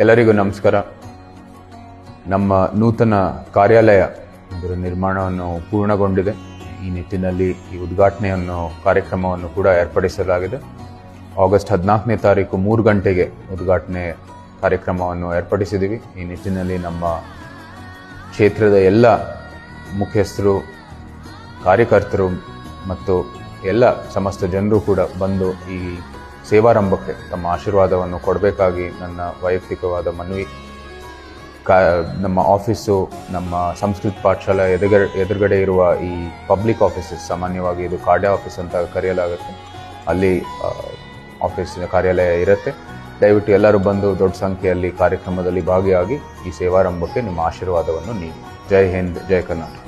ಎಲ್ಲರಿಗೂ ನಮಸ್ಕಾರ. ನಮ್ಮ ನೂತನ ಕಾರ್ಯಾಲಯ ಅದರ ನಿರ್ಮಾಣವನ್ನು ಪೂರ್ಣಗೊಂಡಿದೆ. ಈ ನಿಟ್ಟಿನಲ್ಲಿ ಈ ಉದ್ಘಾಟನೆಯನ್ನು ಕಾರ್ಯಕ್ರಮವನ್ನು ಕೂಡ ಏರ್ಪಡಿಸಲಾಗಿದೆ. ಆಗಸ್ಟ್ 14ನೇ ತಾರೀಕು 3 ಗಂಟೆಗೆ ಉದ್ಘಾಟನೆ ಕಾರ್ಯಕ್ರಮವನ್ನು ಏರ್ಪಡಿಸಿದ್ದೀವಿ. ಈ ನಿಟ್ಟಿನಲ್ಲಿ ನಮ್ಮ ಕ್ಷೇತ್ರದ ಎಲ್ಲ ಮುಖ್ಯಸ್ಥರು, ಕಾರ್ಯಕರ್ತರು ಮತ್ತು ಎಲ್ಲ ಸಮಸ್ತ ಜನರು ಕೂಡ ಬಂದು ಈ ಸೇವಾರಂಭಕ್ಕೆ ತಮ್ಮ ಆಶೀರ್ವಾದವನ್ನು ಕೊಡಬೇಕಾಗಿ ನನ್ನ ವೈಯಕ್ತಿಕವಾದ ಮನವಿ. ನಮ್ಮ ಆಫೀಸು, ನಮ್ಮ ಸಂಸ್ಕೃತ ಪಾಠಶಾಲೆ ಎದುರುಗಡೆ ಇರುವ ಈ ಪಬ್ಲಿಕ್ ಆಫೀಸಸ್, ಸಾಮಾನ್ಯವಾಗಿ ಇದು ಕಾರ್ಡೆ ಆಫೀಸ್ ಅಂತ ಕರೆಯಲಾಗುತ್ತೆ, ಅಲ್ಲಿ ಆಫೀಸಿನ ಕಾರ್ಯಾಲಯ ಇರುತ್ತೆ. ದಯವಿಟ್ಟು ಎಲ್ಲರೂ ಬಂದು ದೊಡ್ಡ ಸಂಖ್ಯೆಯಲ್ಲಿ ಕಾರ್ಯಕ್ರಮದಲ್ಲಿ ಭಾಗಿಯಾಗಿ ಈ ಸೇವಾರಂಭಕ್ಕೆ ನಿಮ್ಮ ಆಶೀರ್ವಾದವನ್ನು ನೀಡಿ. ಜೈ ಹಿಂದ್, ಜೈ ಕರ್ನಾಟಕ.